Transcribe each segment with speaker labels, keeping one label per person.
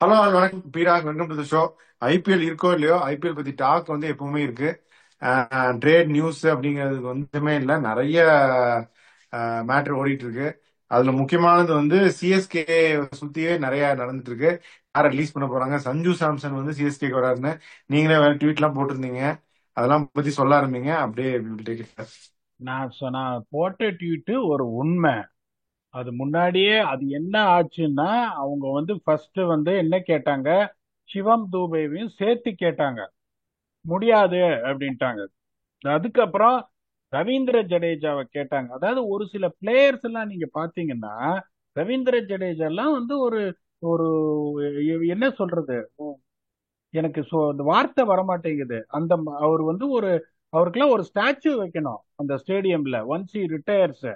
Speaker 1: Hello வணக்கம் பீராக், welcome to the show. IPL இருக்கோ இல்லையோ, ஐபிஎல் பத்தி டாக் வந்து எப்பவுமே இருக்கு. ட்ரேட் நியூஸ் அப்படிங்கிறதுக்கு வந்துமே இல்லை, நிறைய மேட்ரு ஓடிட்டு இருக்கு. அதுல முக்கியமானது வந்து சிஎஸ்கே சுத்தியே நிறைய நடந்துட்டு இருக்கு. யாரை ரிலீஸ் பண்ண போறாங்க, சஞ்சு சாம்சன் வந்து சிஎஸ்கேக்கு வராருன்னு நீங்களே வேற ட்வீட்லாம் போட்டிருந்தீங்க. அதெல்லாம் பத்தி சொல்ல ஆரம்பிங்க, அப்படியே we will take it.
Speaker 2: நான் போட்ட ட்வீட்டு ஒரு உண்மை. அது முன்னாடியே அது என்ன ஆச்சுன்னா, அவங்க வந்து ஃபர்ஸ்ட் வந்து என்ன கேட்டாங்க, சிவம் தூபேவையும் சேர்த்து கேட்டாங்க. முடியாது அப்படின்ட்டாங்க. அதுக்கப்புறம் ரவீந்திர ஜடேஜாவை கேட்டாங்க. அதாவது ஒரு சில பிளேயர்ஸ் எல்லாம் நீங்க பாத்தீங்கன்னா, ரவீந்திர ஜடேஜா எல்லாம் வந்து ஒரு ஒரு என்ன சொல்றது, எனக்கு அந்த வார்த்தை வரமாட்டேங்குது. அவர் வந்து அவருக்கெல்லாம் ஒரு ஸ்டாச்சு வைக்கணும் அந்த ஸ்டேடியம்ல ஒன்ஸ் ஹி ரிட்டையர்ஸ்.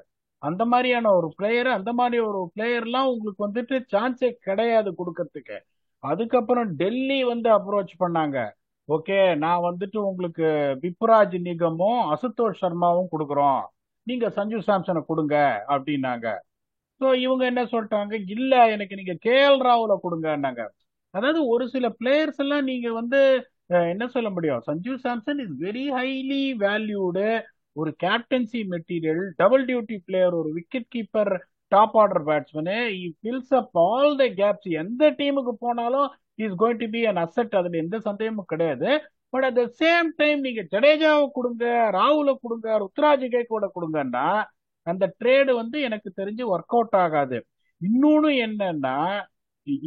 Speaker 2: அந்த மாதிரியான ஒரு பிளேயர், அந்த மாதிரி ஒரு பிளேயர்லாம் உங்களுக்கு வந்துட்டு சான்ஸே கிடையாது கொடுக்கறதுக்கு. அதுக்கப்புறம் டெல்லி வந்து அப்ரோச் பண்ணாங்க. ஓகே, நான் வந்துட்டு உங்களுக்கு விப்ராஜ் நிகமும் அசுதோஷ் சர்மாவும் கொடுக்குறோம், நீங்க சஞ்சு சாம்சனை கொடுங்க அப்படின்னாங்க. ஸோ இவங்க என்ன சொல்லிட்டாங்க, இல்ல எனக்கு நீங்க கேஎல் ராகுல கொடுங்கன்னாங்க. அதாவது ஒரு சில பிளேயர்ஸ் எல்லாம் நீங்க வந்து என்ன சொல்ல முடியும், Sanju Samson is very highly valued, ஒரு captaincy material, double duty player, ஒரு wicket keeper, top order batsman. Fills up all the gaps. எந்த டீமுக்கு போனாலும் is going to be an asset, அதுல எந்த சந்தேகமும் கிடையாது. But at the same time நீங்க ஜடேஜாவை கொடுங்க, ராகுல கொடுங்க, ருத்ராஜ் கேக்கோட கொடுங்கன்னா அந்த ட்ரேடு வந்து எனக்கு தெரிஞ்சு ஒர்க் அவுட் ஆகாது. இன்னொன்னு என்னன்னா,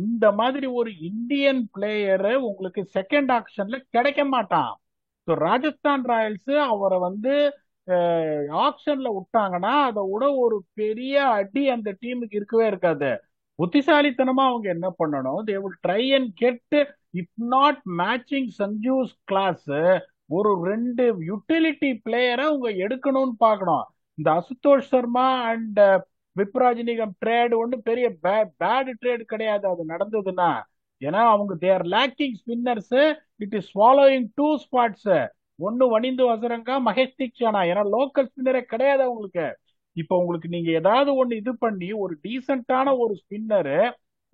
Speaker 2: இந்த மாதிரி ஒரு இந்தியன் பிளேயரு உங்களுக்கு செகண்ட் ஆக்ஷன்ல கிடைக்க மாட்டான். ஸோ ராஜஸ்தான் ராயல்ஸ் அவரை வந்து ஆக்ஷன்ல விட்டாங்கன்னா அதை விட ஒரு பெரிய அடி அந்த டீமுக்கு இருக்கவே இருக்காது. புத்திசாலித்தனமா அவங்க என்ன பண்ணணும், they will try and get, if not matching Sanju's class, ஒரு ரெண்டு யூட்டிலிட்டி பிளேயரை அவங்க எடுக்கணும்னு பார்க்கணும். இந்த அசுதோஷ் சர்மா அண்ட் விப்ராஜ் நிகம் ட்ரேடு ஒன்று பெரிய பேட் ட்ரேடு கிடையாது அது நடந்ததுன்னா. ஏன்னா அவங்க they're lacking spinners, it is swallowing two spots. ஒன்னு வனிந்து வசரங்கா, மகேஷ் தீக்ஷானா, ஏன்னா லோக்கல் ஸ்பின்னரே கிடையாது அவங்களுக்கு. இப்போ உங்களுக்கு நீங்க ஏதாவது ஒண்ணு இது பண்ணி ஒரு டீசென்டான ஒரு ஸ்பின்னரு,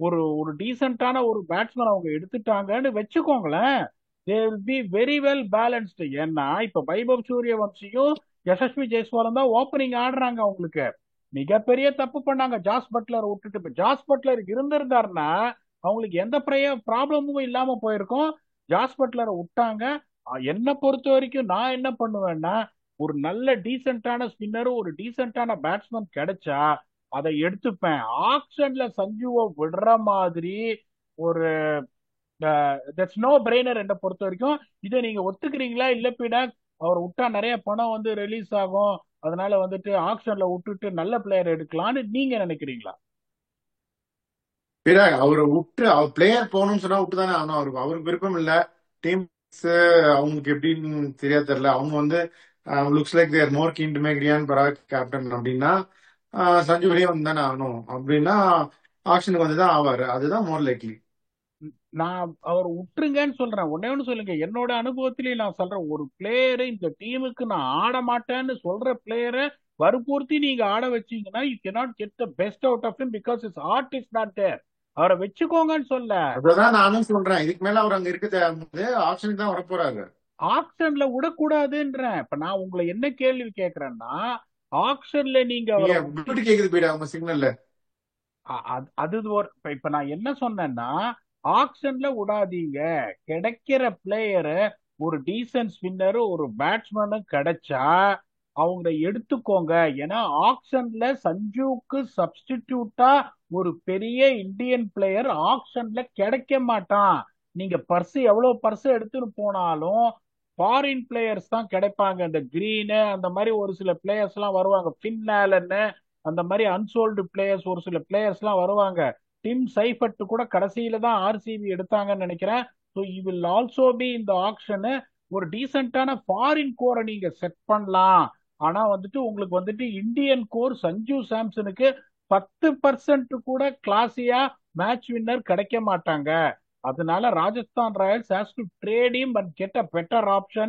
Speaker 2: ஒரு ஒரு டீசென்டான ஒரு பேட்ஸ்மேன் அவங்க எடுத்துட்டாங்கன்னு வச்சுக்கோங்களேன், தே will be very well balanced. ஏன்னா இப்ப வைபவ் சூரியவம்சியும் யசஸ்வி ஜெய்ஸ்வாலும் தான் ஓப்பனிங் ஆடுறாங்க. அவங்களுக்கு மிகப்பெரிய தப்பு பண்ணாங்க ஜாஸ் பட்லர் விட்டுட்டு. இப்ப ஜாஸ் பட்லர் இருந்திருந்தாருன்னா அவங்களுக்கு எந்த ப்ராப்ளமும் இல்லாம போயிருக்கும். ஜாஸ் பட்லரை விட்டாங்க. என்ன பொறுத்த வரைக்கும் நான் என்ன பண்ணுவேன்னா, ஒரு நல்ல டீசென்டான ஸ்பின்னர், ஒரு டீசென்டான பேட்ஸ்மேன் கிடைச்சா அதை எடுத்துப்பேன். ஆக்ஷன்ல சஞ்சுவை விடுற மாதிரி ஒரு தட்ஸ் நோ பிரெய்னர் என்ன பொறுத்த வரைக்கும். இதை நீங்க ஒத்துக்கிறீங்களா? இல்ல பின்னா அவர் விட்டா நிறைய பணம் வந்து ரிலீஸ் ஆகும், அதனால வந்துட்டு ஆக்ஷன்ல விட்டுட்டு நல்ல பிளேயர் எடுக்கலாம்னு நீங்க நினைக்கிறீங்களா?
Speaker 1: பீராக், அவரை விட்டு அவர் பிளேயர் போகணும்னு சொன்னா விட்டு தானே ஆகணும். அவருக்கு விருப்பம் இல்ல. டீம்ஸ் அவங்களுக்கு எப்படின்னு தெரியாது, தெரியல. அவங்க வந்து looks like they're more keen to make Riyan Parag captain அப்படின்னா, சஞ்சு வெளியே வந்து தானே ஆகணும். அப்படின்னா ஆக்ஷனுக்கு வந்து தான் ஆவாரு. அதுதான் மோர் லைக்லி.
Speaker 2: நான் அவர் விட்டுருங்கன்னு சொல்றேன். ஒன்னே ஒண்ணு சொல்லுங்க, என்னோட அனுபவத்திலேயே நான் சொல்றேன், ஒரு பிளேயரை இந்த டீமுக்கு நான் ஆட மாட்டேன்னு சொல்ற பிளேயரை வற்புறுத்தி நீங்க ஆட வச்சீங்கன்னா you cannot get the best out of him because his heart is not there. அவரை வச்சுக்கோங்கன்னு சொல்ல.
Speaker 1: அதுதான் நானும் சொல்றேன். இதுக்கு மேல அவர் அங்க இருக்க தேவை, ஆப்ஷனுக்கு தான் வரப்போறாரு.
Speaker 2: ஆக்ஷன்ல விடக்கூடாதுன்றேன். இப்ப நான் உங்களை என்ன கேள்வி கேட்கிறேன்னா, ஆக்ஷன்ல நீங்க
Speaker 1: நீங்க
Speaker 2: அவரை
Speaker 1: விட்டு கேக்குது போயிடா உங்க சிக்னல்ல.
Speaker 2: அது ஒரு இப்ப நான் என்ன சொன்னேன்னா, ஆக்ஷன்ல விடாதீங்க. கிடைக்கிற பிளேயரு, ஒரு டீசன்ட் ஸ்பின்னர், ஒரு பேட்ஸ்மேனு கிடைச்சா அவங்க எடுத்துக்கோங்க. ஏன்னா ஆக்ஷன்ல சஞ்சுக்கு சப்ஸ்டிடியூட்டா ஒரு பெரிய இந்தியன் பிளேயர் ஆக்ஷன்ல கிடைக்க மாட்டான். நீங்க பர்ஸ் எவ்வளவு பர்ஸ் எடுத்துன்னு போனாலும் ஃபாரின் பிளேயர்ஸ் தான் கிடைப்பாங்க. இந்த கிரீனு அந்த மாதிரி ஒரு சில பிளேயர்ஸ் எல்லாம் வருவாங்க, பின்னாலன்னு அந்த மாதிரி அன்சோல்டு பிளேயர்ஸ் ஒரு சில பிளேயர்ஸ் எல்லாம் வருவாங்க. டிம் சைஃபர்ட் கூட கடைசியில தான் ஆர்சிபி எடுத்தாங்கன்னு நினைக்கிறேன். So you will also be இந்த ஆக்ஷனு. ஒரு டீசென்டான ஃபாரின் கோரை நீங்க செட் பண்ணலாம். ஆனா வந்துட்டு உங்களுக்கு வந்துட்டு இந்தியன் கோர் சஞ்சு சாம்சனுக்கு 10% கூட கிளாஸியா மேட்ச் வின்னர் கிடைக்க மாட்டாங்க. அதனால Rajasthan Royals has to trade him and get a better option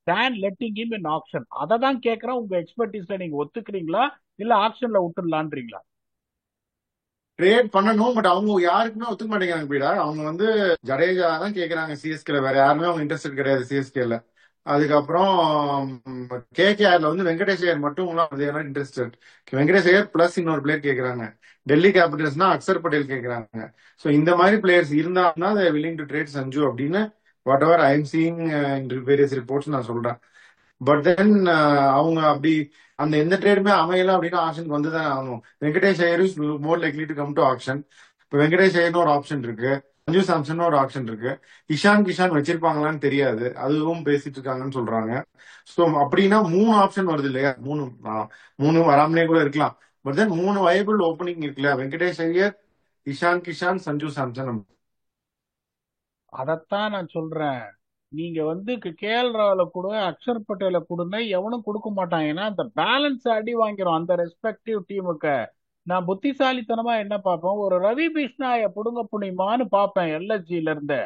Speaker 2: than letting him in auction. அதை தான் கேட்கிறேன், உங்க எக்ஸ்பர்டீஸ்ல நீங்க ஒத்துக்கிறீங்களா இல்ல ஆக்ஷன்ல விட்டுடலான்றீங்களா?
Speaker 1: ட்ரேட் பண்ணணும். பட் அவங்க யாருக்குமே ஒத்துக்க மாட்டேங்கிறாங்க பீடா. அவங்க வந்து ஜடேஜா தான் கேக்குறாங்க சிஎஸ்கேல, வேற யாருமே அவங்க இன்ட்ரெஸ்ட் கிடையாது சிஎஸ்கேல. அதுக்கப்புறம் கேகேஆர்ல வந்து வெங்கடேஷ் ஐயர் மட்டும் இன்ட்ரெஸ்டட். வெங்கடேஷ் ஐயர் பிளஸ் இன்னொரு பிளேயர் கேக்குறாங்க. டெல்லி கேபிட்டல்ஸ்னா அக்சர் பட்டேல் கேக்குறாங்க. சோ இந்த மாதிரி பிளேயர்ஸ் இருந்தாங்கன்னா வில்லிங் டு ட்ரேட் சஞ்சு அப்படின்னு what ever I am seeing in various reports நான் சொல்றேன். பட் தென் அவங்க அப்படி அந்த எந்த ட்ரேடுமே அமையல அப்படின்னா ஆப்ஷனுக்கு வந்துதான் ஆகணும். Venkatesh Iyer is more likely to come to option. இப்போ வெங்கடேஷ் ஐயர்னு ஒரு ஆப்ஷன் இருக்கு, சஞ்சு சாம்சன் ஒரு ஆப்ஷன் இருக்கு. இஷான் கிஷான் வச்சிருப்பாங்களான்னு தெரியாது, அதுவும் பேசிட்டு இருக்காங்கன்னு சொல்றாங்க. ஸோ அப்படின்னா 3 ஆப்ஷன் வருது இல்லையா? மூணு வராமலே கூட இருக்கலாம். பட் தென் 3 வயபிள் ஓப்பனிங் இருக்குல்ல, வெங்கடேஷ் ஐயர், இஷான் கிஷான், சஞ்சு சாம்சன்.
Speaker 2: அதத்தான் நான் சொல்றேன். நீங்க வந்து கேஎல் ராகுல கூட அக்ஷர் பட்டேல கொடுன்னா எவனும் கொடுக்க மாட்டான். ஏன்னா அந்த பேலன்ஸ் அடி வாங்கிறோம் அந்த ரெஸ்பெக்டிவ் டீமுக்கு. நான் புத்திசாலித்தனமா என்ன பார்ப்பேன், ஒரு ரவி பிஷ்னாய புடுங்க புனிமான்னு பார்ப்பேன் எல்எஸ்ஜில இருந்து.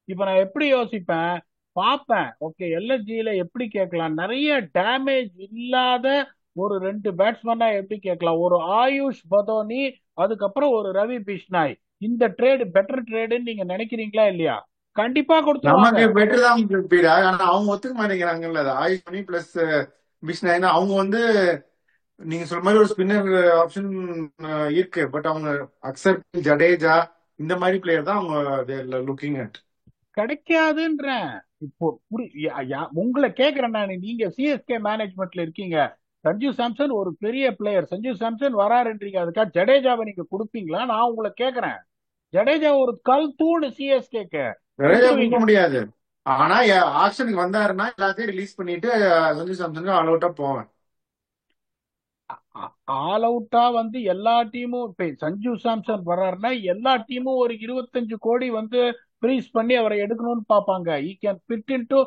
Speaker 2: இப்ப நான் எப்படி யோசிப்பேன், பார்ப்பேன் ஓகே எல்எஸ்ஜில எப்படி கேட்கலாம், நிறைய டேமேஜ் இல்லாத ஒரு 2 பேட்ஸ்மேனா எப்படி கேட்கலாம், ஒரு ஆயுஷ் பதோனி அதுக்கப்புறம் ஒரு ரவி பிஷ்னாய். இந்த ட்ரேடு பெட்டர் ட்ரேடுன்னு நீங்க நினைக்கிறீங்களா இல்லையா? கண்டிப்பா கொடுத்துருவாங்க.
Speaker 1: நமக்கு பெட்டர் தான் பீடா. ஆனா அவங்க ஒத்துக்க மாட்டேங்கிறாங்கல்ல. அது ஆயுஷ் மணி பிளஸ் பிஷ்னா அவங்க வந்து நீங்க சொல்ற மாதிரி ஒரு ஸ்பின்னர் ஆப்ஷன் இருக்கு. பட் அவங்க அக்சர், ஜடேஜா இந்த மாதிரி பிளேயர் தான் அவங்க லுக்கிங் அட்.
Speaker 2: கிடைக்காதுன்றேன். இப்போ உங்களை கேக்குறேன் நான், நீங்க சிஎஸ்கே மேனேஜ்மெண்ட்ல இருக்கீங்க. சஞ்சு சாம்சன் ஒரு பெரிய பிளேயர், சஞ்சு சாம்சன் வராருன்றீங்க, அதுக்காக ஜடேஜாவை நீங்க கொடுப்பீங்களா? நான் உங்களை கேக்குறேன். ஜடேஜா ஒரு கல் தூணு சிஎஸ்கேக்கு,
Speaker 1: ஜடேஜா கொடுக்க
Speaker 2: கொடுத்துருவீங்க?
Speaker 1: முடியாது. ஆனா ஆப்ஷனுக்கு வந்தாருன்னா எல்லாத்தையும் ரிலீஸ் பண்ணிட்டு சஞ்சு சாம்சனுக்கு ஆல் அவுட்டா போவேன்.
Speaker 2: ஆல் அவுட்டா வந்து எல்லா டீமும் இப்ப சஞ்சு சாம்சன் வர்றாருன்னா எல்லா டீமும் ஒரு 25 கோடி வந்து ஃப்ரீஸ் பண்ணி அவரை எடுக்கணும்னு பார்ப்பாங்க. he can fit into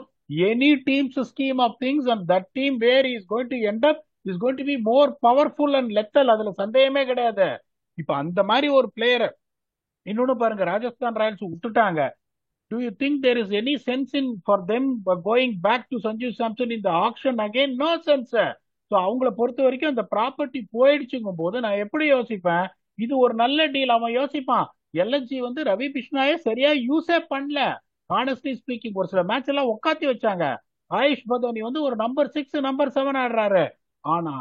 Speaker 2: any team's scheme of things and that team where he is going to end up is going to be more powerful and lethal. அதுல சந்தேகமே கிடையாது. இப்ப அந்த மாதிரி ஒரு பிளேயர் இன்னொன்னு பாருங்க, ராஜஸ்தான் ராயல்ஸ் விட்டுட்டாங்க. Do you think there is any sense in for them going back to Sanju Samson in the auction again? No sense. So அவங்கள பொறுத்த வரைக்கும் அந்த ப்ராப்பர்ட்டி போயிடுச்சுங்கும் போது நான் எப்படி யோசிப்பேன், இது ஒரு நல்ல டீல். அவன் யோசிப்பான், எல்என்ஜி வந்து ரவி பிஷ்னாயே சரியா யூஸே பண்ணல. ஹானஸ்ட்லி ஸ்பீக்கிங் ஒரு சில மேட்ச் எல்லாம் உட்காத்தி வச்சாங்க. ஆயுஷ் பதோனி வந்து ஒரு நம்பர் 6 நம்பர் 7 ஆடுறாரு. ஆனா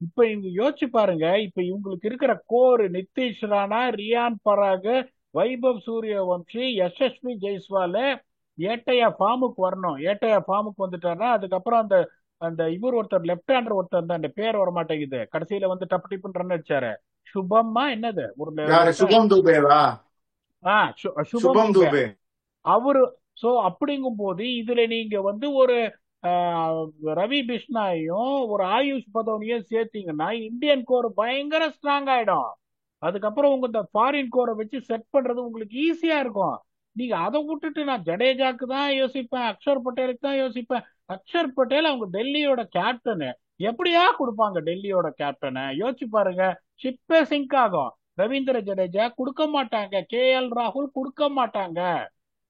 Speaker 2: இப்ப இவங்க யோசிச்சு பாருங்க, இப்ப இவங்களுக்கு இருக்கிற கோர் நிதிஷ் ராணா, ரியான் பராக், வைபவ் சூரியவம்சி, யசஸ்வி ஜெய்ஸ்வால் ஏட்டையா ஃபார்முக்கு வரணும். ஏட்டையா ஃபார்முக்கு வந்துட்டாருன்னா அதுக்கப்புறம் அந்த அந்த இவர் ஒருத்தர் லெப்ட் ஹேண்டர் ஒருத்தர் தான், அந்த பேர் வர மாட்டேங்குது, கடைசியில வந்து டப்பு டிப்புன்னு ரன் அடிச்சாரு. சுபம்மா என்னது ஒரு
Speaker 1: யாரு? சுபம் துபேவா?
Speaker 2: சுபம்
Speaker 1: சுபம்
Speaker 2: துபே
Speaker 1: துபே.
Speaker 2: அவரு. சோ அப்படிங்கும் போது இதுல நீங்க வந்து ஒரு ரவி பிஷ்னாயும் ஒரு ஆயுஷ் பதோனியும் சேர்த்தீங்கன்னா இந்தியன் கோர் பயங்கர ஸ்ட்ராங் ஆயிடும். அதுக்கப்புறம் உங்க இந்த ஃபாரின் கோரை வச்சு செட் பண்றது உங்களுக்கு ஈஸியா இருக்கும். நீங்க அதை விட்டுட்டு நான் ஜடேஜாக்கு தான் யோசிப்பேன், அக்ஷர் பட்டேலுக்கு தான் யோசிப்பேன். அக்ஷர் பட்டேல் அவங்க டெல்லியோட கேப்டனு, எப்படியா கொடுப்பாங்க டெல்லியோட கேப்டனை? யோசிச்சு பாருங்க, ஷிப்பே சிங்க் ஆகும். ரவீந்திர ஜடேஜா கொடுக்க மாட்டாங்க, கேஎல் ராகுல் கொடுக்க மாட்டாங்க.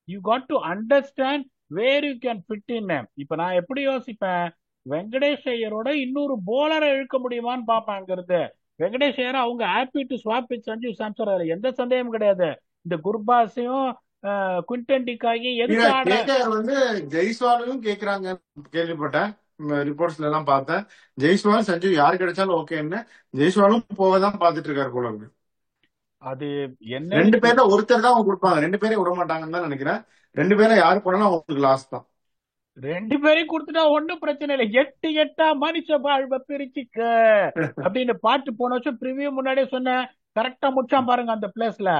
Speaker 2: You got to understand where you can fit in. இப்ப நான் எப்படி யோசிப்பேன், வெங்கடேஷ் ஐயரோட இன்னொரு போலரை இழுக்க முடியுமான்னு பாப்பாங்கிறது. வெங்கடேஷ் ஐயர் அவங்க happy to swap with Sanju Samson, அதுல எந்த சந்தேகமும் கிடையாது. இந்த குர்பாஸையும் குவிண்டன் டிகாகி எதுக்கு ஆட
Speaker 1: கேகேஆர் வந்து ஜெய்ஸ்வாலையும் கேக்குறாங்க கேள்விப்பட்டேன். ரிப்போர்ட்ஸ்ல எல்லாம் பார்த்தேன். ஜெய்ஸ்வால் சஞ்சு யாரு கிடைச்சாலும் ஓகேன்னு. ஜெய்ஸ்வாலும் போவதான் பாத்துட்டு இருக்காரு போல இருக்கு.
Speaker 2: அது
Speaker 1: 2
Speaker 2: என்னன்னு
Speaker 1: பேர்ல ஒருத்தர் தான் அவங்க கொடுப்பாங்க, 2 பேரையும் விட மாட்டாங்கன்னு தான் நினைக்கிறேன். 2 பேரும் யாரு போனாலும் அவங்களுக்கு லாஸ் தான்.
Speaker 2: 2 பேரையும் கொடுத்துட்டா ஒன்னும் பிரச்சனை இல்லை. 8 8 மனுஷ வாழ்வை பிரிச்சுக்க அப்படின்னு பாட்டு போன வருஷம் ப்ரிவியூ முன்னாடியே சொன்னேன். கரெக்டா முடிச்சான் பாருங்க அந்த பிளேஸ்ல.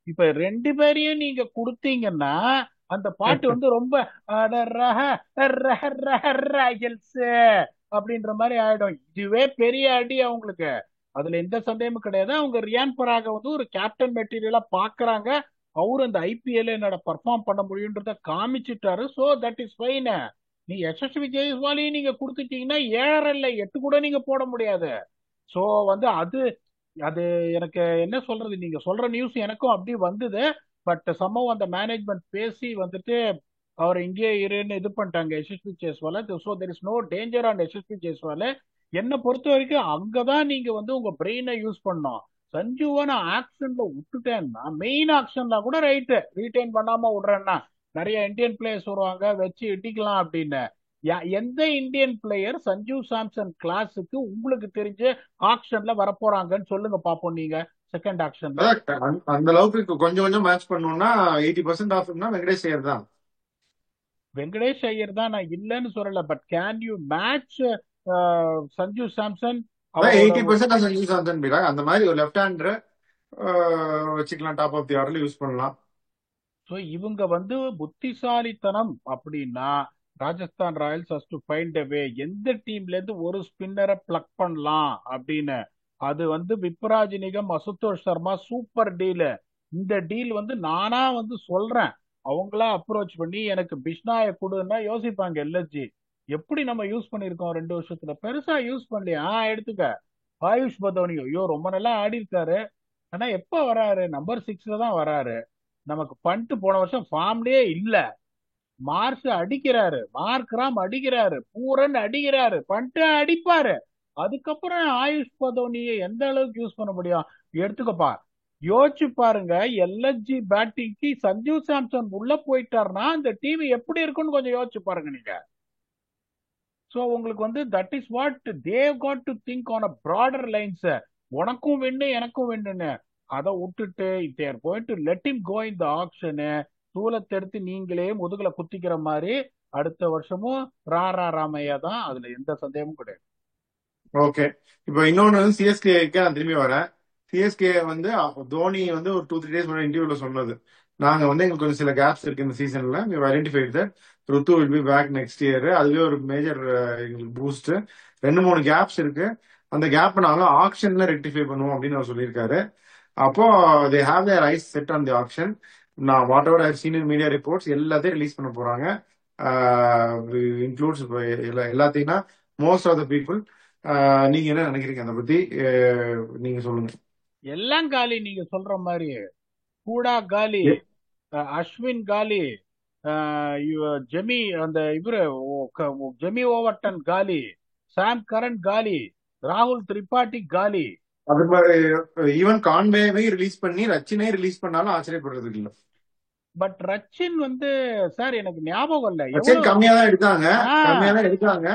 Speaker 2: இப்ப 2 பேரையும் நீங்க கொடுத்தீங்கன்னா அந்த பாட்டு வந்து ரொம்ப அப்படின்ற மாதிரி ஆயிடும். இதுவே பெரிய அடி அவங்களுக்கு, அதுல எந்த சந்தேகமும் கிடையாது. அவங்க ரியான் பராக வந்து ஒரு கேப்டன் மெட்டீரியலா பாக்குறாங்க. அவரு அந்த ஐபிஎல் என்னோட பர்ஃபார்ம் பண்ண முடியும்ன்றத காமிச்சிட்டாரு. So that is fine. நீ யசஸ்வி ஜெய்ஸ்வாலையும் நீங்க கொடுத்துட்டீங்கன்னா 7.5 இல்ல 8 கூட நீங்க போட முடியாது. சோ வந்து அது அது எனக்கு என்ன சொல்றது, நீங்க சொல்ற நியூஸ் எனக்கும் அப்படி வந்தது. பட் சம்பவம் அந்த மேனேஜ்மெண்ட் பேசி வந்துட்டு அவர் இங்கே இருன்னு இது பண்ணிட்டாங்க Yashasvi Jaiswal. So there is no danger on Yashasvi Jaiswal. என்னை பொறுத்த வரைக்கும் அங்கதான் நீங்க வந்து உங்க பிரெயினை யூஸ் பண்ணணும். சஞ்சுவை நான் ஆக்ஷன்ல விட்டுட்டேன்னா, மெயின் ஆக்ஷன்ல கூட ரைட்டு ரீட்டைன் பண்ணாம விடுறேன்னா, நிறைய இந்தியன் பிளேயர்ஸ் வருவாங்க, வச்சு இடிக்கலாம் அப்படின்னு. எந்த இந்தியன் பிளேயர் சஞ்சு சாம்சன் கிளாஸுக்கு உங்களுக்கு தெரிஞ்ச ஆக்ஷன்ல வரப்போறாங்கன்னு சொல்லுங்க பாப்போம். நீங்க செகண்ட் ஆக்ஷன்ல
Speaker 1: அதான் அந்த அளவுக்கு கொஞ்சம் கொஞ்சம் மேட்ச் பண்ணணும்னா 80% ஆஃப்னா வெங்கடேஷ் ஐயர் தான்.
Speaker 2: வெங்கடேஷ் ஐயர் தான், நான் இல்லைன்னு சொல்லல. But can you match Sanju Samson?
Speaker 1: அதான்
Speaker 2: அவரோட
Speaker 1: 80% சஞ்சு சாம்சன் பீரா அந்த மாதிரி ஒரு லெஃப்ட் ஹேண்டர் வச்சுக்கலாம், டாப் ஆஃப் தி ஆர்டர்ல யூஸ் பண்ணலாம்.
Speaker 2: ஸோ இவங்க வந்து புத்திசாலித்தனம் அப்படின்னா, Rajasthan Royals has to find a way எந்த டீம்ல இருந்து ஒரு ஸ்பின்னரை பிளக் பண்ணலாம் அப்படின்னு. அது வந்து விப்ராஜ் நிகம், அசுதோஷ் சர்மா சூப்பர் டீல். இந்த டீல் வந்து நானா வந்து சொல்றேன். அவங்களா அப்ரோச் பண்ணி எனக்கு பிஷ்னாய கொடுன்னா யோசிப்பாங்க எல்எஸ்ஜி. எப்படி நம்ம யூஸ் பண்ணிருக்கோம் 2 வருஷத்துல? பெருசா யூஸ் பண்ணலையா? எடுத்துக்க ஆயுஷ் பதோனி, ஐயோ ரொம்ப நல்லா ஆடி இருக்காரு. ஆனா எப்ப வராரு? நம்பர் 6ல தான் வராரு. நமக்கு பண்ட் போன வருஷம் ஃபார்ம்லயே இல்ல. மார்ஸ் அடிக்கிறாரு, மார்க்ராம் அடிக்கிறாரு, பூரன் அடிக்கிறாரு, பண்ட் அடிப்பாரு. அதுக்கப்புறம் ஆயுஷ் பதோனியை எந்த அளவுக்கு யூஸ் பண்ண முடியும்? எடுத்துக்கப்பா, யோசிச்சு பாருங்க. எல்எஸ்ஜி பேட்டிங்க்கு சஞ்சு சாம்சன் உள்ள போயிட்டாருன்னா அந்த டீம் எப்படி இருக்குன்னு கொஞ்சம் யோசிச்சு பாருங்க நீங்க. சோ உங்களுக்கு வந்து that is what they've got to think on a broader lines. உனக்கும் வெண்ணு எனக்கும் வெண்ணுன்னு அதை விட்டுட்டு they're going to let him go in the action. தூளத்தை எடுத்து நீங்களே முதுகுல குத்திக்கிற மாதிரி அடுத்த வருஷமும் ராரா ராமையா தான், அதுல எந்த சந்தேகமும் கிடையாது.
Speaker 1: ஓகே. இப்போ இன்னொன்னு வந்து சிஎஸ்கேக்கு நான் திரும்பி வரேன். சிஎஸ்கே வந்து தோனி வந்து ஒரு 2-3 டேஸ் முன்னாடி இன்டர்வியூல சொன்னது, நாங்க வந்து எங்களுக்கு கொஞ்சம் சில கேப்ஸ் இருக்கு இந்த சீசன்ல, identified that Rutu will be back next year. அதுவே ஒரு மேஜர் எங்களுக்கு பூஸ்ட். 2-3 கேப்ஸ் இருக்கு, அந்த கேப் நாங்க ஆக்ஷன்ல ரெக்டிஃபை பண்ணுவோம் அப்படின்னு அவர் சொல்லியிருக்காரு. அப்போ they have their eyes set on the auction. நான் whatever I seen in media reports எல்லாத்தையும் ரிலீஸ் பண்ண போறாங்க. இன்க்ளூட்ஸ் எல்லாத்தையும் மோஸ்ட் ஆஃப் த பீப்புள். நீங்க என்ன நினைக்கிறீங்க அதை பத்தி? நீங்க சொல்லுங்க.
Speaker 2: எல்லாம் காலி, நீங்க சொல்ற மாதிரி. கூடா காலி, அஸ்வின் காலி, ஜெமி அந்த இவரு ஜெமி ஓவர்டன் காலி, சாம் கரன் காலி, ராகுல் திரிபாட்டி காலி.
Speaker 1: அது மாதிரி ஈவன் கான்வேவை ரிலீஸ் பண்ணி ரச்சினை ரிலீஸ் பண்ணாலும் ஆச்சரியப்படுறதுக்கு இல்ல.
Speaker 2: பட் ரச்சின் வந்து சார் எனக்கு ஞாபகம் இல்ல
Speaker 1: ரச்சின்
Speaker 2: எவ்வளவு.
Speaker 1: கம்மியா தான் எடுத்தாங்க,
Speaker 2: ஆ,
Speaker 1: கம்மியா தான் எடுத்தாங்க.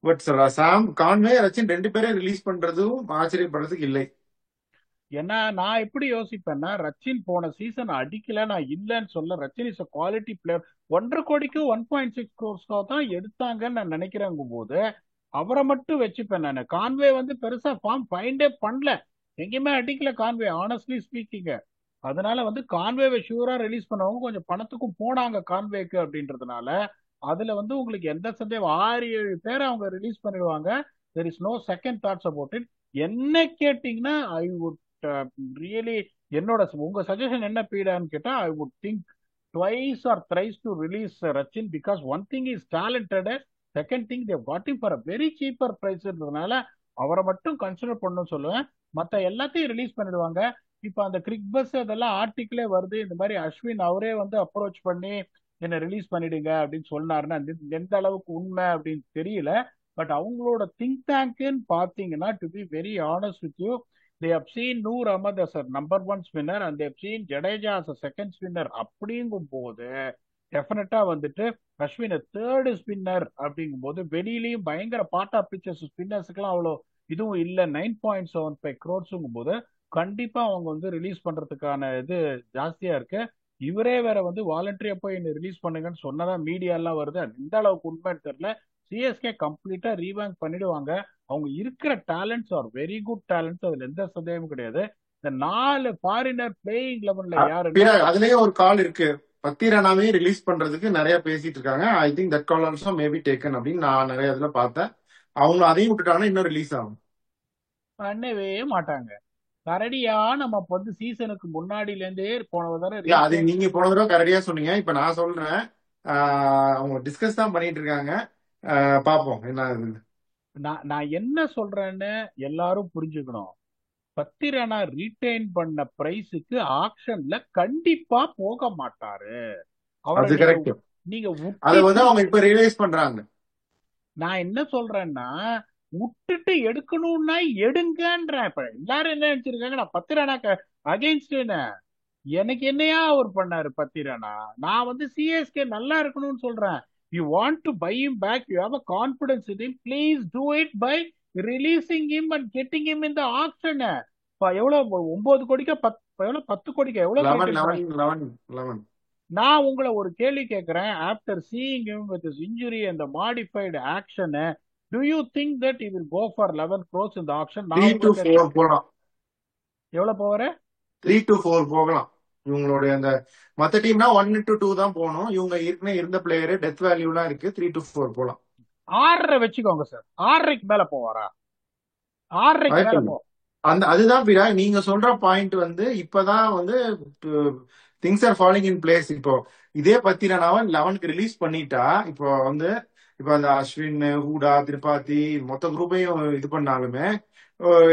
Speaker 1: பட் சாம் கான்வே ரச்சின் 2 பேரே ரிலீஸ் பண்றதும் ஆச்சரியப்படுறதுக்கு இல்லை.
Speaker 2: ஏன்னா நான் எப்படி யோசிப்பேன்னா, ரச்சின் போன சீசன் அடிக்கல, நான் இல்லைன்னு சொல்ல. Rachin is quality player. 1.5 கோடிக்கு 1.6 crores தான் எடுத்தாங்கன்னு நான் நினைக்கிறேங்கும் போது அவரை மட்டும் வச்சுப்பேன் நான். கான்வே வந்து பெருசா ஃபார்ம் ஃபைண்டே பண்ணல, எங்கேயுமே அடிக்கல கான்வே, ஆனஸ்ட்லி ஸ்பீக்கிங். அதனால வந்து கான்வேவை ஷூரா ரிலீஸ் பண்ணவங்க கொஞ்சம் பணத்துக்கும் போனாங்க கான்வேக்கு அப்படின்றதுனால. அதுல வந்து உங்களுக்கு எந்த சந்தேகம், 6-7 பேரை அவங்க ரிலீஸ் பண்ணிடுவாங்க. There is no second thoughts about it. என்ன கேட்டீங்கன்னா ஐ வுட் ரியலி, என்னோட உங்க சஜஷன் என்ன பீடான்னு கேட்டா, I would think twice or thrice to release Rachin. Because one thing is talented, second thing they got him for a very cheaper பிரைஸ்ன்றதுனால அவரை மட்டும் கன்சிடர் பண்ணணும்னு சொல்லுவேன். மத்த எல்லாத்தையும் ரிலீஸ் பண்ணிடுவாங்க. இப்ப அந்த கிரிக் பஸ் அதெல்லாம் ஆர்டிக்கிளே வருது, இந்த மாதிரி அஸ்வின் அவரே வந்து அப்ரோச் பண்ணி என்ன ரிலீஸ் பண்ணிடுங்க அப்படின்னு சொன்னாருன்னா எந்த அளவுக்கு உண்மை அப்படின்னு தெரியல. பட் அவங்களோட திங்க் டேங்க்னு பாத்தீங்கன்னா, to be very honest with you, they have seen Noor Ahmad as a number 1 spinner and they have seen Jadeja as a second spinner. அப்படிங்கும் போது டெஃபினட்டா வந்துட்டு அஸ்வின் தேர்டு ஸ்பின்னர் அப்படிங்கும் போது வெளியிலயும் பயங்கர பாட்டா பிச்சர்ஸ் ஸ்பின்னர்ஸுக்கெல்லாம் அவ்வளோ இதுவும் இல்லை. 9.75 crores போது கண்டிப்பா அவங்க வந்து ரிலீஸ் பண்றதுக்கான இது ஜாஸ்தியா இருக்கு. இவரே வேற வந்து வாலண்டரியா போய் என்ன ரிலீஸ் பண்ணுங்கன்னு சொன்னதா மீடியா எல்லாம் வருது. எந்த அளவுக்கு உண்மைன்னு தெரியல. சிஎஸ்கே கம்ப்ளீட்டா ரீவேங்க் பண்ணிடுவாங்க. அவங்க இருக்கிற talents are very good talents, அதுல எந்த சந்தேகமும் கிடையாது. இந்த 4 ஃபாரினர் பிளேயிங் 11ல யாருன்னா,
Speaker 1: அதுலயே ஒரு கால் இருக்கு, பத்திரனாவே ரிலீஸ் பண்றதுக்கு நிறைய பேசிட்டு இருக்காங்க. I think that call also maybe taken அப்படின்னு நான் நிறைய இதுல பார்த்தேன். அவங்க அதையும் விட்டுட்டாங்கன்னா இன்னும் ரிலீஸ் ஆகும்.
Speaker 2: பண்ணவே மாட்டாங்க. கரடியா நம்ம வந்து சீசனுக்கு முன்னாடில இருந்தே போன தடவை
Speaker 1: அது நீங்க போன தடவை கரடியா சொன்னீங்க, இப்ப நான் சொல்றேன். அவங்க டிஸ்கஸ் தான் பண்ணிட்டு இருக்காங்க, பாப்போம் என்ன ஆகுதுன்னு.
Speaker 2: நான் என்ன சொல்றேன்னு எல்லாரும் புரிஞ்சுக்கணும். பத்திரனா ரீட்டைன் பண்ண பிரைஸுக்கு ஆக்ஷன்ல கண்டிப்பா போக மாட்டாரு.
Speaker 1: அது கரெக்ட்.
Speaker 2: நீங்க
Speaker 1: அத வந்து அவங்க இப்ப ரியலைஸ் பண்றாங்க.
Speaker 2: நான் என்ன சொல்றேன்னா, விட்டுட்டு எடுக்கணும்னா எடுங்கன்ற. இப்ப எல்லாரும் என்ன நினைச்சிருக்காங்க, நான் 10 ரனாக்கு அகைன்ஸ்ட்னு. எனக்கு என்னையா அவர் பண்ணாரு 10 ரனா? நான் வந்து சிஎஸ்கே நல்லா இருக்கணும்னு சொல்றேன். You want to buy him back, you have a confidence in him, please do it by releasing him and getting him in the auction. எவ்வளவு 9 கோடிக்கா எவ்வளவு 10 கோடிக்கா எவ்வளவு
Speaker 1: 11
Speaker 2: மெயின்டைன் பண்ண?
Speaker 1: 11 11 11.
Speaker 2: நான் உங்களை ஒரு கேள்வி கேட்கிறேன். After seeing him with his injury and the modified action, do you think that he will go for 11 crores in the auction? நான்
Speaker 1: 3 to
Speaker 2: உங்களை
Speaker 1: 4 போகலாம்.
Speaker 2: எவ்வளவு போவாரு?
Speaker 1: 3 to 4 போகலாம். இவங்களுடைய அந்த மத்த டீம்னா 1 to 2 தான் போகணும். இவங்க ஏற்கனவே இருந்த பிளேயரு டெத் வேல்யூலாம் இருக்கு. 3 to 4 போகலாம்.
Speaker 2: 6.5 வச்சுக்கோங்க சார். 6.5க்கு மேல போவாரா? 6.5க்கு மேல
Speaker 1: வாய்ப்பில்லை. அதுதான் பிடா நீங்க சொல்ற பாயிண்ட் வந்து இப்பதான் வந்து things are falling in place. இப்போ இதே பத்திரனாவை 11க்கு ரிலீஸ் பண்ணிட்டா இப்போ வந்து இப்போ அந்த அஸ்வின், ஹூடா, திரிபாதி மொத்த குரூப்பையும் இது பண்ணாலுமே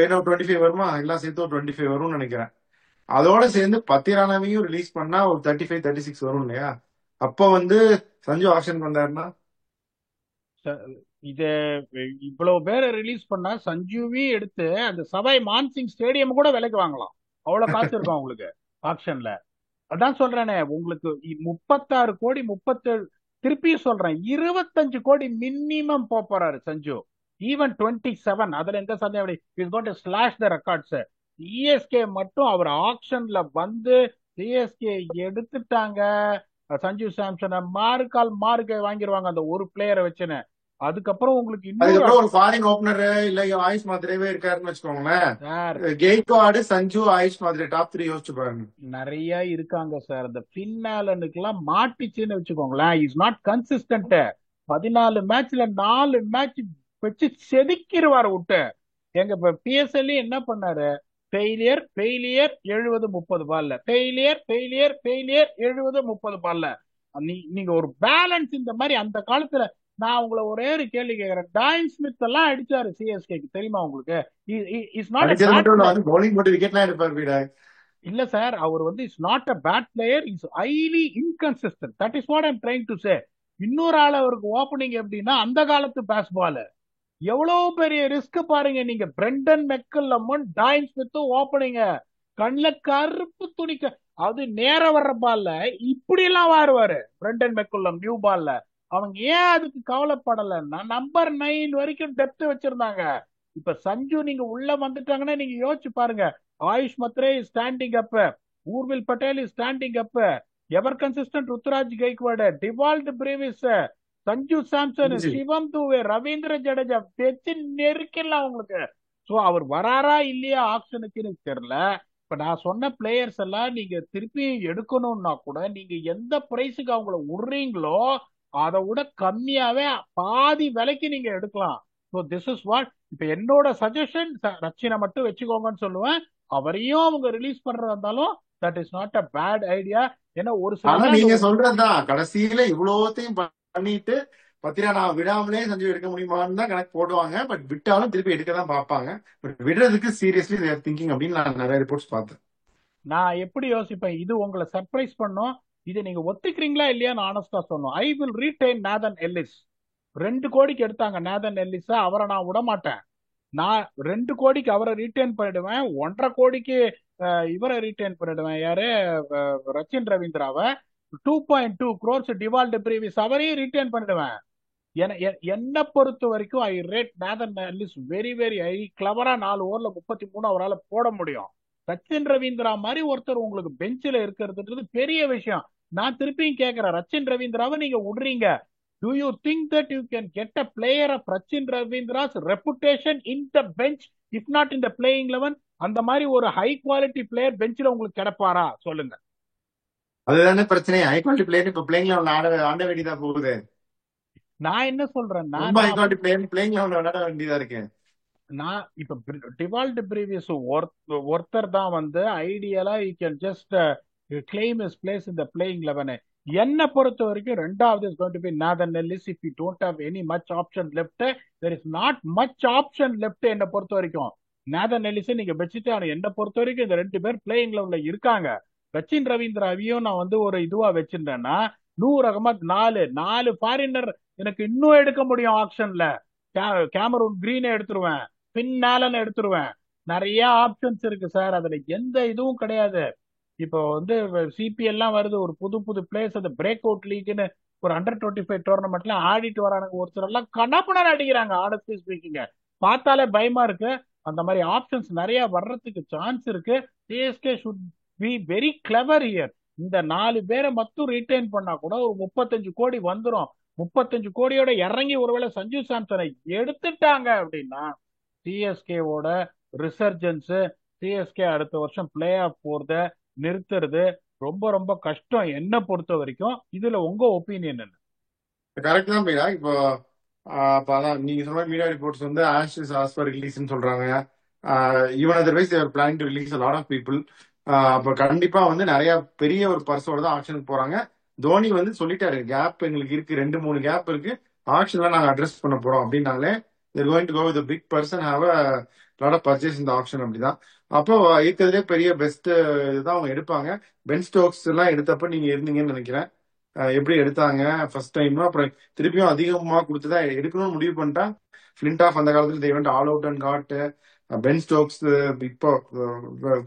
Speaker 1: என்ன 25 வருமா? எல்லாம் சேர்த்து ஒரு 25 வரும்னு நினைக்கிறேன். அதோட சேர்ந்து பத்திரானாவையும் ரிலீஸ் பண்ணா ஒரு 35 36 வரும் இல்லையா? அப்போ வந்து சஞ்சு ஆப்ஷன் வந்தாருன்னா
Speaker 2: இது இவ்வளவு பேரை ரிலீஸ் பண்ணா சஞ்சுவையும் எடுத்து அந்த சவாய் மான்சிங் ஸ்டேடியம் கூட விலைக்கு வாங்கலாம். அவ்வளவு காசு இருக்கும் உங்களுக்கு ஆப்ஷன்ல. அதான் சொல்றேனே, உங்களுக்கு 36 கோடி 37, திருப்பியும் சொல்றேன் 25 கோடி மினிமம் போறாரு சஞ்சு. ஈவன் 27, அதுல எந்த சந்தேகம் is got to slash the records. CSK மட்டும் அவர் ஆக்ஷன்ல வந்து சிஎஸ்கே எடுத்துட்டாங்க. சஞ்சு சாம்சனை மார்க்கை வாங்கிடுவாங்க அந்த ஒரு பிளேயரை வச்சுன்னு. அதுக்கப்புறம் உங்களுக்கு இன்னொரு
Speaker 1: ஒரு ஃபாரின் ஓபனர் இல்ல ஆயுஷ் மாத்திரவே இருக்காருன்னு வச்சுக்கோங்களேன். கெய்க்வாடு, சஞ்சு, ஆயுஷ் மாதிரி டாப் 3 யோசிச்சு பாருங்க.
Speaker 2: நிறைய இருக்காங்க சார். அந்த ஃபின்னாலனுக்கு எல்லாம் மாட்டிச்சுன்னு வச்சுக்கோங்களேன். Is not consistent. 14 மேட்ச்ல 4 மேட்ச் வச்சு செதுக்கிடுவாரு விட்டு. எங்க இப்ப பிஎஸ்எல் என்ன பண்ணாரு? ஃபெயிலியர் 70-30 பால்ல, ஃபெயிலியர் 70-30 பால்ல. நீங்க ஒரு பேலன்ஸ் இந்த மாதிரி அந்த காலத்துல. நான் உங்களை ஒரே ஒரு கேள்வி கேட்கிறேன். டாயின் ஸ்மித் எல்லாம் அடிச்சாரு சிஎஸ்கேக்கு, தெரியுமா உங்களுக்கு? இல்ல சார், அவர் வந்து is not a bad player, is highly inconsistent. That is what I am trying to say. இன்னொரு ஆள் அவருக்கு ஓப்பனிங் எப்படின்னா அந்த காலத்து பேஸ்பால். எவ்வளவு பெரிய ரிஸ்க் பாருங்க நீங்க. பிரெண்டன் மெக்கல்லமும் டாயின் ஸ்மித்தும் ஓப்பனிங்க. கண்ணுல கருப்பு துணிக்க, அது நேர வர்ற பால்ல இப்படி எல்லாம் வாருவாரு பிரெண்டன் மெக்கல்லம் நியூ பால்ல. அவங்க ஏன் அதுக்கு கவலைப்படலைன்னா நம்பர் 9 வரைக்கும் டெப்த் வச்சிருந்தாங்க. இப்ப சஞ்சு நீங்க உள்ள வந்துட்டாங்கன்னா நீங்க யோசிச்சு பாருங்க. Ayush Mhatre is standing up, Urvil Patel is standing up, ever consistent Ruturaj Gaikwad, Dewald Brevis, Sanju Samson, Shivam Dube, Ravindra Jadeja வச்சு நெருக்கலாம் அவங்களுக்கு. சோ அவர் வராரா இல்லையா ஆப்ஷனுக்குன்னு தெரியல. இப்ப நான் சொன்ன பிளேயர்ஸ் எல்லாம் நீங்க திருப்பி எடுக்கணும்னா கூட நீங்க எந்த பிரைஸுக்கு அவங்கள விடுறீங்களோ அதை விட கம்மியாவே பாதி விலைக்கு நீங்க எடுக்கலாம். So this is what. இப்ப என்னோட சஜஷன், ரச்சினை மட்டும் வச்சுக்கோங்கன்னு சொல்லுவேன். அவரையும் அவங்க ரிலீஸ் பண்றதா இருந்தாலும் that is not a bad idea. ஏன்னா ஒரு சில
Speaker 1: நீங்க சொல்றதுதான் கடைசியில இவ்வளோத்தையும் பண்ணிட்டு பத்திரனா விடாமலே சஞ்சு எடுக்க முடியுமான்னு தான் கணக்கு போடுவாங்க. பட் விட்டாலும் திருப்பி எடுக்க தான் பார்ப்பாங்க. பட் விடுறதுக்கு சீரியஸ்லி தேர் திங்கிங் அப்படின்னு நான் நிறைய ரிப்போர்ட்ஸ் பார்த்தேன்.
Speaker 2: நான் எப்படி யோசிப்பேன், இது உங்களை சர்ப்ரைஸ் பண்ணும். இதை நீங்க ஒத்துக்கிறீங்களா இல்லையா? நான் ஆனஸ்டா சொன்னோம். I will retain Nathan Ellis. 2 கோடிக்கு எடுத்தாங்க நேதன் எல்லிஸ். அவரை நான் விட மாட்டேன். நான் 2 கோடிக்கு அவரை ரீடைன் பண்ணிடுவேன். 1.5 கோடிக்கு இவரை ரீடைன் பண்ணிடுவேன். யாரு? ரச்சின் ரவீந்திராவை. 2.2 crores டிவால்ட் பிரேவிஸ் அவரையும் ரீடைன் பண்ணிடுவேன். என்ன பொறுத்த வரைக்கும் I rate Nathan Ellis very very high. கிளவரா 4 ஓவர்ல 33 அவரால் போட முடியும். ரச்சின் ரவீந்திரா மாதிரி ஒருத்தர் உங்களுக்கு பெஞ்சில் இருக்கிறதுன்றது பெரிய விஷயம். நான் திருப்பியும் கேட்கிறேன், ரச்சின் ரவீந்திராவை நீங்க விடுறீங்க. Do you think that you can get a player of Rachin Ravindra's reputation in the bench, if not in the playing 11? அந்த மாதிரி ஒரு ஹை குவாலிட்டி பிளேயர் பெஞ்சில உங்களுக்கு கிடைப்பாரா சொல்லுங்க.
Speaker 1: அதுதானே பிரச்சனை. ஹை குவாலிட்டி பிளேயர் இப்ப பிளேயிங் லெவல் ஆட வேண்டியதா போகுது.
Speaker 2: நான் என்ன சொல்றேன்னா
Speaker 1: high quality player playing eleven விளையாட வேண்டியதா இருக்கு.
Speaker 2: நான் இப்ப டிவால்ட் பிரீவியஸ் ஒருத்தர் தான் வந்து ஐடியலா you can just claim is place in the playing 11. என்ன பொறுத்த வரைக்கும் ரெண்டாவது is going to be Nathan Ellis. If you don't have any much option left, there is not much option left. என்ன பொறுத்த வரைக்கும் நேதன் எல்லிஸ் நீங்க வச்சுட்டு, என்ன பொறுத்த வரைக்கும் இந்த 2 பேர் பிளேயிங் லெவல்ல இருக்காங்க. ரச்சின் ரவீந்திராவையும் நான் வந்து ஒரு இதுவா வச்சிருந்தேன்னா நூர் அகமது 4 ஃபாரினர் எனக்கு இன்னும் எடுக்க முடியும் ஆப்ஷன்ல. கேமரூன் கிரீனை எடுத்துருவேன், பின் ஆலன் எடுத்துருவேன். நிறைய ஆப்ஷன்ஸ் இருக்கு சார், அதுல எந்த இதுவும் கிடையாது. இப்போ வந்து சிபிஎல்லாம் வருது, ஒரு புது புது பிளேஸ், அந்த பிரேக் அவுட் லீக்னு ஒரு அண்டர் 25 டோர்னமெண்ட்ல ஆடிட்டு வரானுங்க. ஒருத்தர் எல்லாம் கண்ணாப்புணர் அடிக்கிறாங்க, ஆனஸ்ட்லி ஸ்பீக்கிங். பார்த்தாலே பயமா இருக்கு. அந்த மாதிரி ஆப்ஷன்ஸ் நிறைய வர்றதுக்கு சான்ஸ் இருக்கு. CSK should be very clever here. இந்த 4 பேரை மட்டும் ரீட்டைன் பண்ணா கூட ஒரு 35 கோடி வந்துடும். 35 கோடியோட இறங்கி ஒருவேளை சஞ்சு சாம்சனை எடுத்துட்டாங்க அப்படின்னா சிஎஸ்கேவோட ரிசர்ஜன்ஸ், சிஎஸ்கே அடுத்த வருஷம் பிளே ஆஃப் போறத நிறுத்துறது ரொம்ப ரொம்ப கஷ்டம் என்ன பொறுத்த வரைக்கும். இதுல உங்க ஒப்பீனியன் என்ன?
Speaker 1: கரெக்ட் தான் பையா. இப்போ இப்போ அதான் நீங்க சொன்ன மீடியா ரிப்போர்ட்ஸ் வந்து ஆஷஸ் ஆஸ் ஃபார் ரிலீஸ்னு சொல்றாங்க. Even otherwise they're planning to release a lot of people. அப்போ கண்டிப்பா வந்து நிறைய பெரிய ஒரு பர்ஸோட தான் ஆக்ஷனுக்கு போறாங்க. தோனி வந்து சொல்லிட்டாரு, கேப் எங்களுக்கு இருக்கு, 2-3 கேப் இருக்கு, ஆக்ஷன்ல நாங்க அட்ரஸ் பண்ண போறோம் அப்படின்னாலே they're going to go with a big person, have a lot of purchase in the auction அப்படிதான். அப்போ இருக்கிறதுலே பெரிய பெஸ்ட் இதுதான் அவங்க எடுப்பாங்க. பென் ஸ்டோக்ஸ் எல்லாம் எடுத்தப்ப நீங்க இருந்தீங்கன்னு நினைக்கிறேன். எப்படி எடுத்தாங்க ஃபர்ஸ்ட் டைம், அப்புறம் திருப்பியும் அதிகமா கொடுத்துதான் எடுக்கணும்னு முடிவு பண்ணிட்டா. ஃபிளின்ட் ஆஃப் அந்த காலத்துல they went all out and got Ben Stokes. இப்போ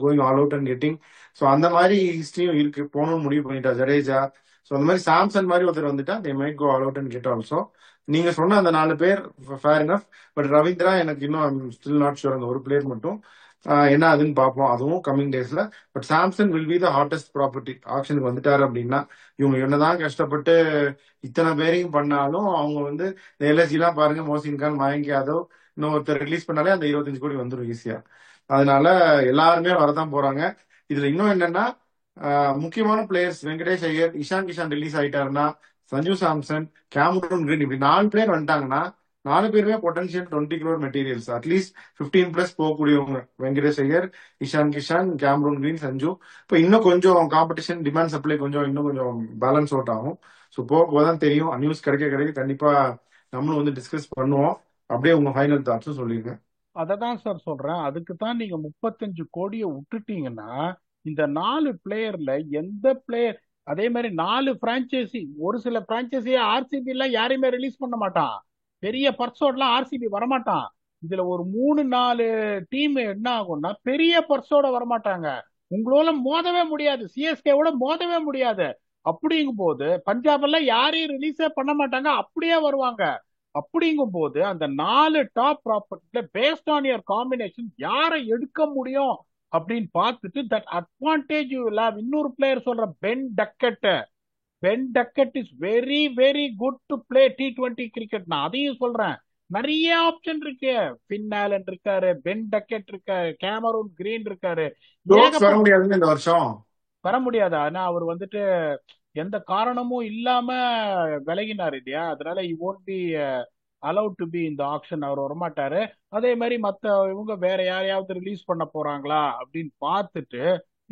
Speaker 1: going all out and getting. So அந்த மாதிரி ஹிஸ்டரியும் இருக்கு. போகணும்னு முடிவு பண்ணிட்டா ஜடேஜா. ஸோ அந்த மாதிரி சாம்சன் மாதிரி ஒருத்தர் வந்துட்டா they might go all out and get also. நீங்க சொன்ன அந்த 4 பேர் ஃபேர் இனஃப். பட் ரவீந்திரா எனக்கு இன்னும் ஸ்டில் நாட் ஷூர். அந்த ஒரு பிளேயர் மட்டும் என்ன அதுன்னு பார்ப்போம், அதுவும் கம்மிங் டேஸ்ல. But Samson will be the hottest property. ஆக்ஷனுக்கு வந்துட்டாரு அப்படின்னா இவங்க என்னதான் கஷ்டப்பட்டு இத்தனை பேரையும் பண்ணாலும் அவங்க வந்து இந்த எல்எஸ்ஜி எல்லாம் பாருங்க, மோசின் கான், மயங்க் யாதவ், இன்னும் ஒருத்தர் ரிலீஸ் பண்ணாலே அந்த 25 கோடி வந்துடும் ஈஸியா. அதனால எல்லாருமே வரதான் போறாங்க. இதுல இன்னும் என்னன்னா முக்கியமான பிளேயர்ஸ் வெங்கடேஷ் ஐயர், இஷான் கிஷான் ரிலீஸ் ஆயிட்டாருன்னா, சஞ்சு சாம்சன், கேமரூன் கிரீன், இப்படி 4 பேர் வந்துட்டாங்கன்னா 4 பேருமே பொட்டன்ஷியல் 20 crore மெட்டீரியல்ஸ். அட்லீஸ்ட் 15+ போகக்கூடியவங்க. Venkatesh Iyer, Ishan Kishan, Cameron Green, Sanju. இப்போ இன்னும் கொஞ்சம் காம்படிஷன், டிமாண்ட் சப்ளை இன்னும் கொஞ்சம் பேலன்ஸ் அவுட் ஆகும். ஸோ போதான் தெரியும். நியூஸ் கிடைக்க கண்டிப்பா நம்மளும் வந்து டிஸ்கஸ் பண்ணுவோம். அப்படியே உங்க ஃபைனல் தாட்ஸும் சொல்லிருங்க.
Speaker 2: அததான் சார் சொல்றேன். அதுக்கு தான் நீங்க 35 கோடியை விட்டுட்டீங்கன்னா இந்த 4 பிளேயர்ல எந்த பிளேயர், அதே மாதிரி 4 பிரான்ச்சைசி, ஒரு சில பிரான்ச்சைசி ஆர்சிபி எல்லாம் யாரையுமே ரிலீஸ் பண்ண மாட்டான், பெரிய பர்சோடலாம் ஆர்சிபி வரமாட்டான். இதுல ஒரு 3-4 டீம் என்ன ஆகும்னா பெரிய பர்சோட வரமாட்டாங்க. உங்களால மோதவே முடியாது, சிஎஸ்கேவோட மோதவே முடியாது. அப்படிங்கும் போது பஞ்சாப் எல்லாம் யாரையும் ரிலீஸே பண்ண மாட்டாங்க, அப்படியே வருவாங்க. அப்படிங்கும் போது அந்த 4 டாப் ப்ராப்பர்ட்டில பேஸ்ட் ஆன் யுவர் காம்பினேஷன் யாரை எடுக்க முடியும் அப்படின்னு பார்த்துட்டு that advantage you will have. இன்னொரு பிளேயர் சொல்ற Ben Duckett. Ben Duckett is very very good to play T20 cricket. நான் அதையும் சொல்றேன். நிறைய ஆப்ஷன் இருக்கு. பின் ஆலன் இருக்காரு, பென் டக்கெட் இருக்காரு, கேமரூன் கிரீன் இருக்காரு.
Speaker 1: வர முடியாதுன்னு இந்த வருஷம்
Speaker 2: வர முடியாது. ஆனா அவர் வந்துட்டு எந்த காரணமும் இல்லாம விலகினார் இல்லையா, அதனால he won't be allowed to be in the auction. அவர் வரமாட்டாரு. அதே மாதிரி மத்த இவங்க வேற யாரையாவது ரிலீஸ் பண்ண போறாங்களா அப்படின்னு பார்த்துட்டு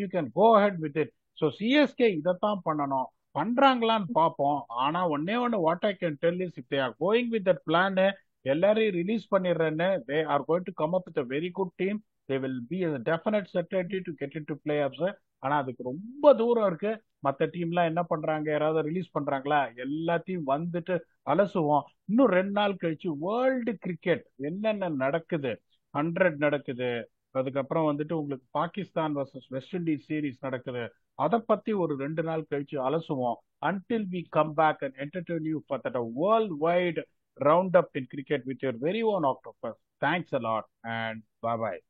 Speaker 2: you can go ahead with it. So CSK இதைத்தான் பண்ணணும். பண்றாங்களான்னு பார்ப்போம். ஆனா ஒன்னே ஒன்னு what I can tell is if they are going with that plan, எல்லாரையும் ரிலீஸ் பண்ணிடுறேன்னு, they are going to come up with a very good team. They will be a definite certainty to get into playoffs. ஆனா அதுக்கு ரொம்ப தூரம் இருக்கு. மற்ற டீம்லாம் என்ன பண்றாங்க, யாராவது ரிலீஸ் பண்றாங்களா, எல்லாத்தையும் வந்துட்டு அலசுவோம். இன்னும் 2 நாள் கழிச்சு வேர்ல்டு கிரிக்கெட் என்னென்ன நடக்குது, 100 நடக்குது, அதுக்கப்புறம் வந்துட்டு உங்களுக்கு Pakistan versus west Indies series நடக்குது, அதை பத்தி ஒரு 2 நாள் கழிச்சு அலசுவோம். Until we come back and entertain you for that worldwide roundup in cricket with your very own Octopus. Thanks a lot and bye bye.